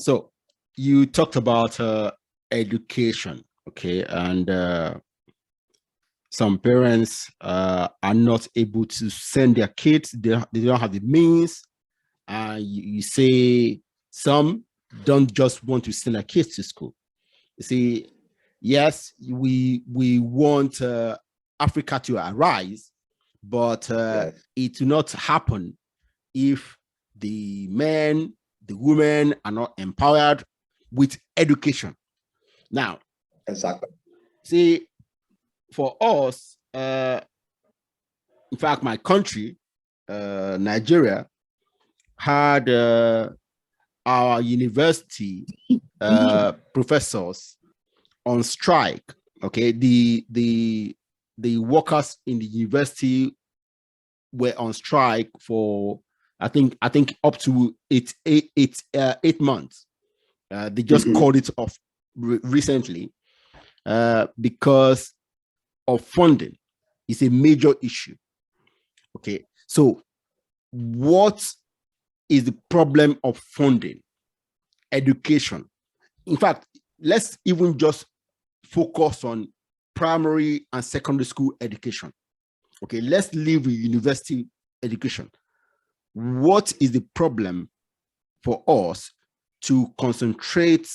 So you talked about education, okay, and some parents are not able to send their kids. They don't have the means. You say some don't just want to send their kids to school. You see, yes, we want Africa to arise, but Yes. it will not happen if the men, the women are not empowered with education. Now, Exactly. see, for us, in fact, my country, Nigeria, had our university professors on strike. Okay, the workers in the university were on strike for I think up to 8 months. They just called it off recently because of funding. It's a major issue. Okay, so what is the problem of funding? Education. In fact, let's even just focus on primary and secondary school education. Okay, let's leave university education. What is the problem for us to concentrate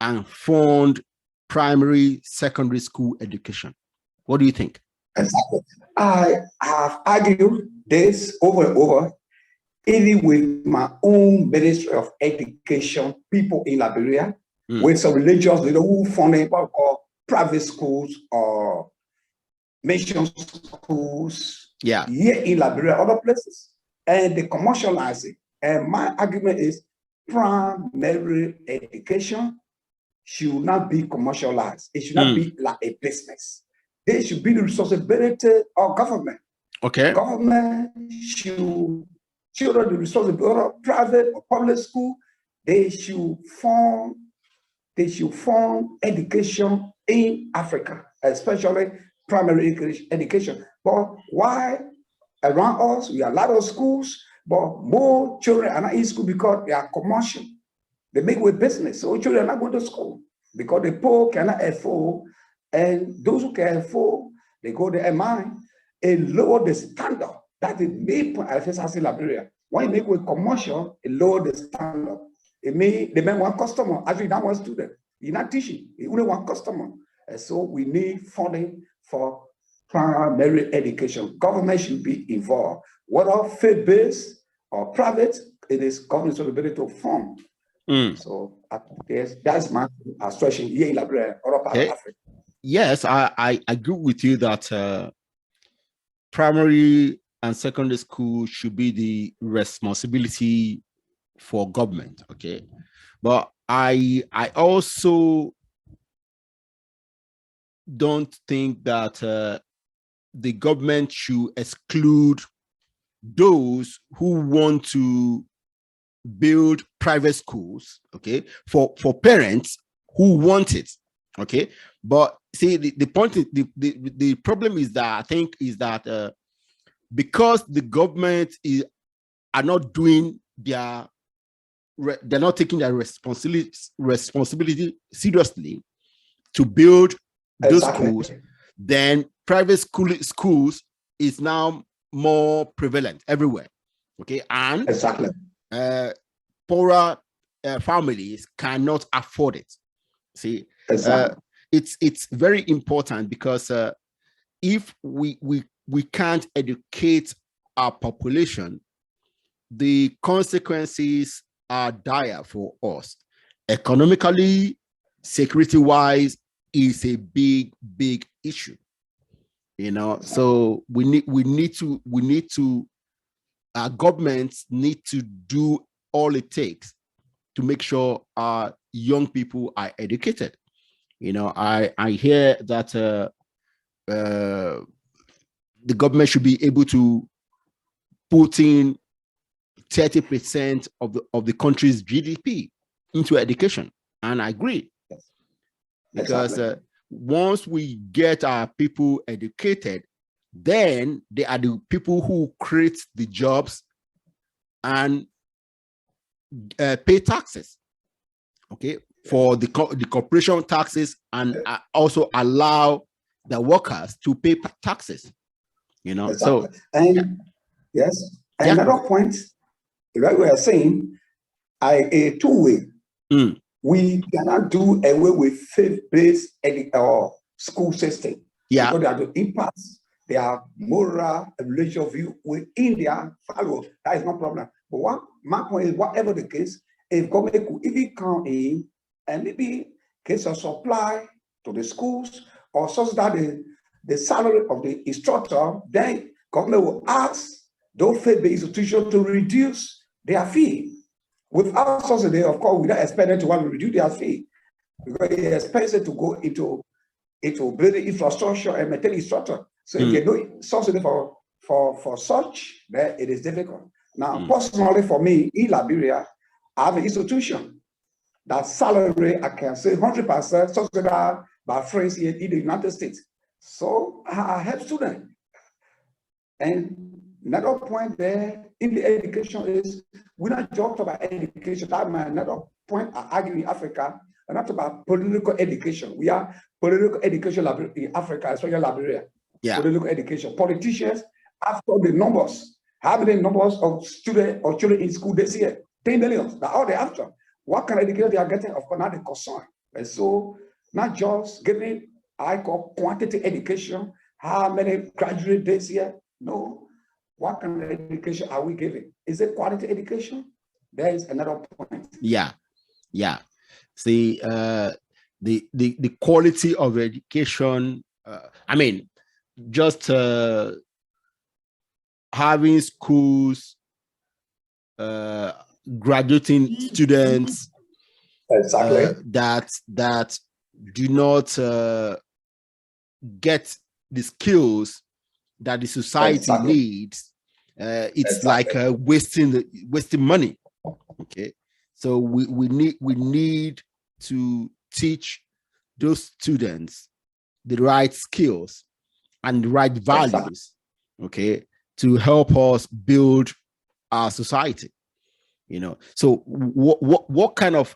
and fund primary, secondary school education? What do you think? Exactly. I have argued this over and over, even with my own Ministry of Education, people in Liberia, with some religious leaders who funded what we call private schools or mission schools here in Liberia, other places, and they commercialize it. And my argument is primary education should not be commercialized. It should not be like a business. They should be the responsibility of government. Okay. Government should children the responsibility of private or public school. They should fund education in Africa, especially primary education. But why around us we have a lot of schools, but more children are not in school because they are commercial. They make with business, so children are not going to school because the poor cannot afford, and those who can afford, they go to MI and lower the standard. That is the main point I face as in Liberia. When you make with commercial, it lower the standard. It may the man one customer, actually that one student. You're not teaching, you only one customer. And so we need funding for primary education. Government should be involved. Whether faith-based or private, it is government's responsibility to fund. So that's my assertion here in Liberia, other part of Africa. Yes, I agree with you that primary and secondary school should be the responsibility for government. Okay, but I also don't think that the government should exclude those who want to build private schools, okay, for parents who want it, okay. But see, the point is, the problem is that I think is that because the government are not doing they're not taking their responsibility seriously to build those schools, then private schools is now more prevalent everywhere, okay, and poorer families cannot afford it. See, it's very important because if we can't educate our population, the consequences are dire for us. Economically, security-wise, is a big issue. You know, so we need to our governments need to do all it takes to make sure our young people are educated. You know, I hear that the government should be able to put in 30% of the country's GDP into education, and I agree, because once we get our people educated, then they are the people who create the jobs and pay taxes. okay, for the corporation taxes, and also allow the workers to pay taxes. Exactly. So and yes, another point, like we are saying, a two-way. We cannot do away with faith-based school system. Yeah, because they are the impacts, their moral and religious view within their follow. That is no problem. But what my point is, whatever the case, if government could even come in and maybe case of supply to the schools or such that the salary of the instructor, then government will ask those faith-based institutions to reduce their fee. Without subsidy, of course, we don't expect them to want to reduce their fee because it's expensive to go into building infrastructure and maintaining structure. So if there's no subsidy for such, then it is difficult. Now, personally for me, in Liberia, I have an institution that salary, I can say 100% subsidized by friends here in the United States. So I help students. And another point there in the education is, we not talk about education. That's my another point I argue in Africa, and not about political education. We are political education in Africa, especially Liberia. Yeah. Political education. Politicians, after the numbers, how many numbers of students or children in school this year? 10 million. That's all they after. What kind of education they are getting? Of course, not the concern. And so, not just giving, I call quantity education, how many graduates this year? No. What kind of education are we giving? Is it quality education? There is another point. Yeah. See, the quality of education. I mean, just having schools, graduating students, exactly, that do not get the skills that the society needs. It's like wasting money. Okay, so we need to teach those students the right skills and the right values, okay, to help us build our society. So what kind of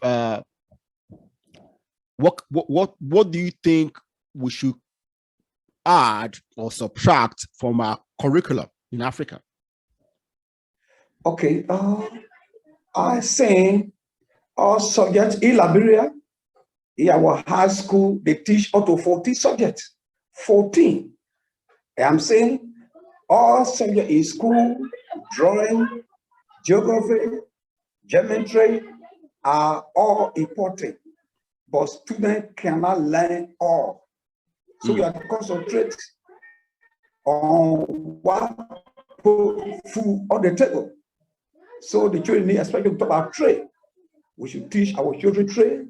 what do you think we should add or subtract from our curriculum in Africa? Okay, I say all subjects in Liberia, in our high school, they teach up to 14 subjects. 14. I'm saying all subjects in school, drawing, geography, geometry are all important, but students cannot learn all. So we have to concentrate on what put food on the table. So the children need, especially to talk about trade. We should teach our children trade.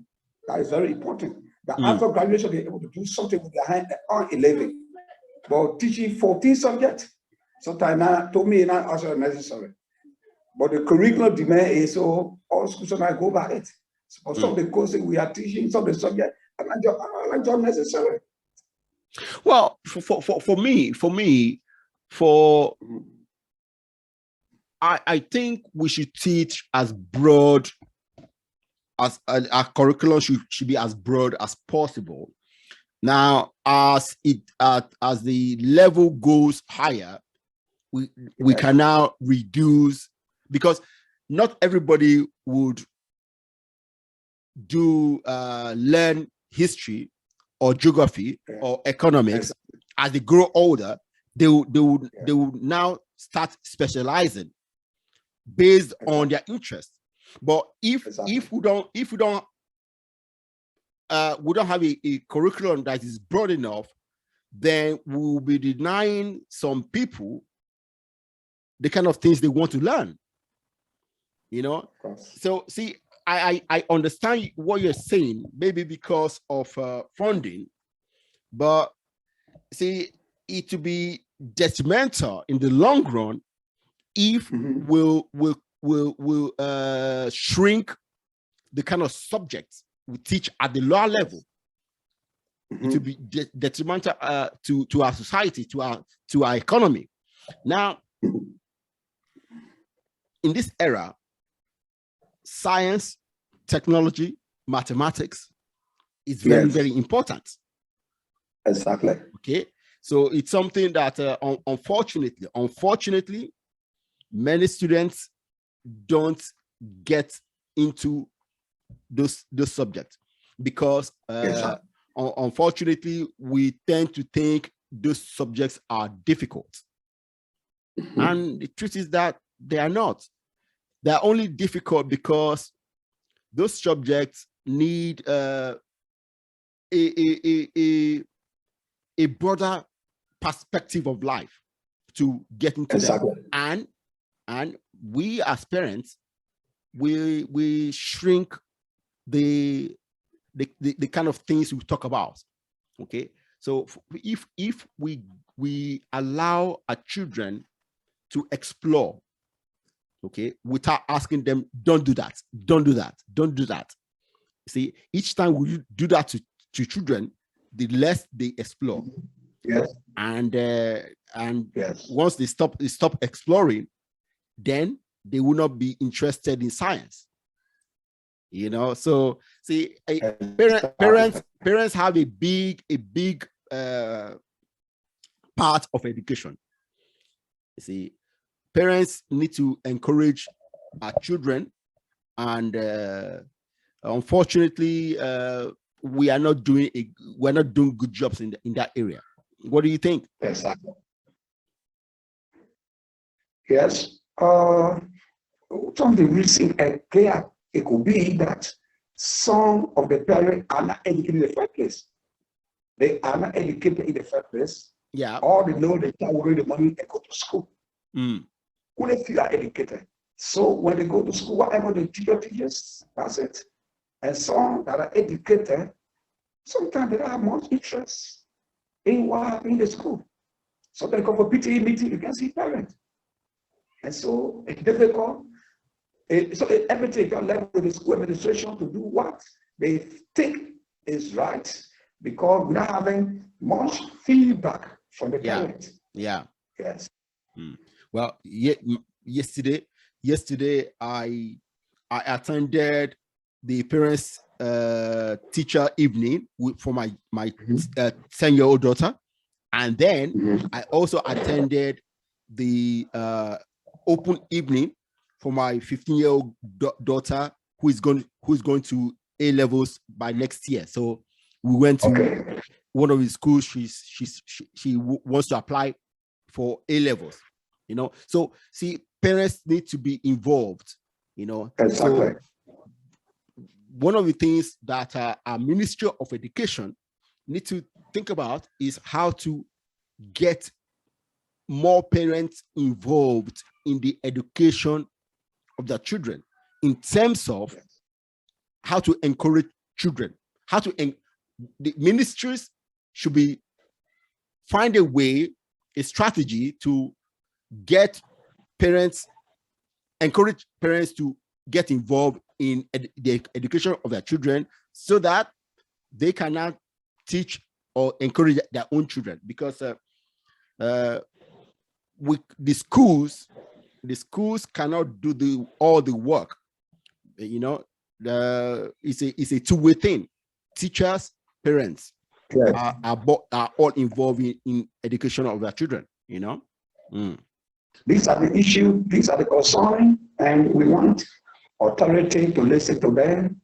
That is very important. That after graduation, they're able to do something with their hand on a living. But teaching 14 subjects, sometimes not, to me, not also necessary. But the curriculum demand is so all schools are go by it. So some of the courses we are teaching, some of the subjects are not just necessary. Well, for me, I think we should teach as broad as our curriculum should be as broad as possible. Now, as the level goes higher, we can now reduce, because not everybody would learn history or geography or economics. As they grow older, they would now start specializing based on their interest. But if we don't have a curriculum that is broad enough, then we will be denying some people the kind of things they want to learn. So see, I understand what you're saying, maybe because of funding, but see, it to be detrimental in the long run if we'll shrink the kind of subjects we teach at the lower level. It will be detrimental to our society, to our economy. Now, in this era, science, technology, mathematics is very, very important. Exactly. Okay. So it's something that unfortunately, many students don't get into those subjects because unfortunately we tend to think those subjects are difficult. And the truth is that they are not. They're only difficult because those subjects need a broader perspective of life to get into them. And we as parents, we shrink the kind of things we talk about. Okay, so if we allow our children to explore, okay, without asking them, don't do that, don't do that, don't do that. See, each time we do that to children, the less they explore. Yes. And once they stop exploring, then they will not be interested in science. You know, so see, parents have a big part of education. You see, parents need to encourage our children, and unfortunately, we're not doing good jobs in that area. What do you think? Exactly. Yes. Something we see clear. It could be that some of the parents are not educated in the first place. They are not educated in the first place. Yeah. All they know, they start working the money and go to school. Mm. Who they feel are educated. So when they go to school, whatever the teacher teaches, that's it. And some that are educated, sometimes they don't have much interest in what happens in the school. So they come for PTA meeting, you can see parents. And so it's difficult. So everything got left with the school administration to do what they think is right, because we're not having much feedback from the parents. Yeah. Yes. Well, yesterday I attended the parents teacher evening for my 10-year-old daughter, and then I also attended the open evening for my 15-year-old daughter who is going to A levels by next year. So we went to one of the schools. She wants to apply for A levels. You know, so see, parents need to be involved. You know, exactly. So one of the things that our Ministry of Education need to think about is how to get more parents involved in the education of their children, in terms of how to encourage children, the ministries should find a way, a strategy to encourage parents to get involved in the education of their children, so that they cannot teach or encourage their own children. Because with the schools cannot do all the work. You know, it's a two-way thing. Teachers, parents are all involved in education of their children. You know, These are the issues. These are the concerns, and we want authority to listen to them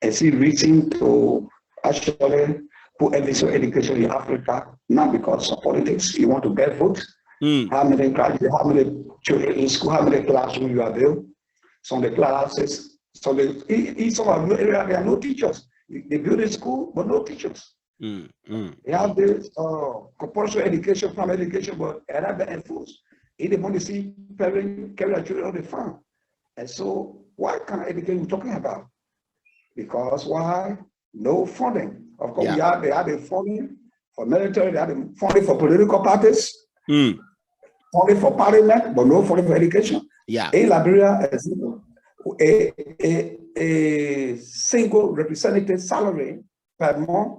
and see reaching to actually put education in Africa, not because of politics. You want to get votes. How many graduates, how many children in school, how many classrooms you are built? Some of the classes, in some of the area, there are no teachers. They build a school, but no teachers. They have this compulsory education, primary education, but they are not being enforced. They want to see parents carry their children on the farm. And so, what kind of education are we talking about? Because why? No funding. Of course, they have the funding for military, they have the funding for political parties. Funding for parliament, but no funding for education. In Liberia, a single representative salary per month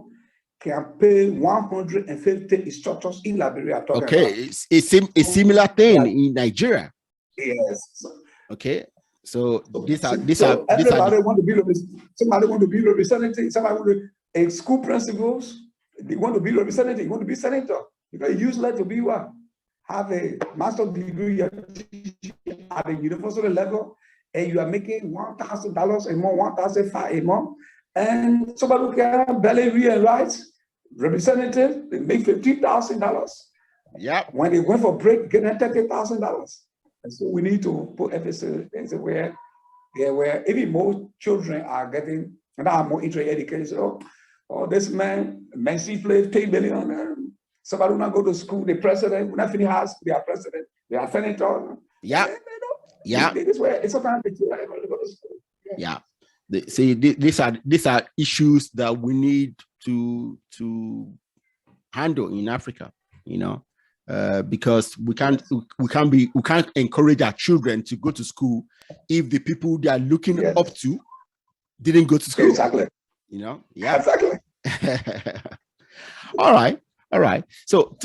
can pay 150 instructors in Liberia. Okay, it's a similar thing in Nigeria. Yes. Okay, So everybody want to be somebody want to be representative, somebody want to school principals, they want to be representative, want to be senator. Because useless to be what? Have a master's degree at a university level, and you are making $1,000 a month, $1,500 a month, and somebody who can barely read and write, representative, they make $50,000. Yeah. When they went for break, getting $30,000. And so we need to put emphasis where even most children are getting, and are more interested in education. Oh, this man, Messi played $10 billion. Somebody will not go to school, the president will not finish high school, they are president, they are senator. Yeah. Yeah. This way, it's sometimes they go to school. Yeah. These are issues that we need to handle in Africa, because we can't encourage our children to go to school if the people they are looking up to didn't go to school. Exactly. Yeah. Exactly. All right. So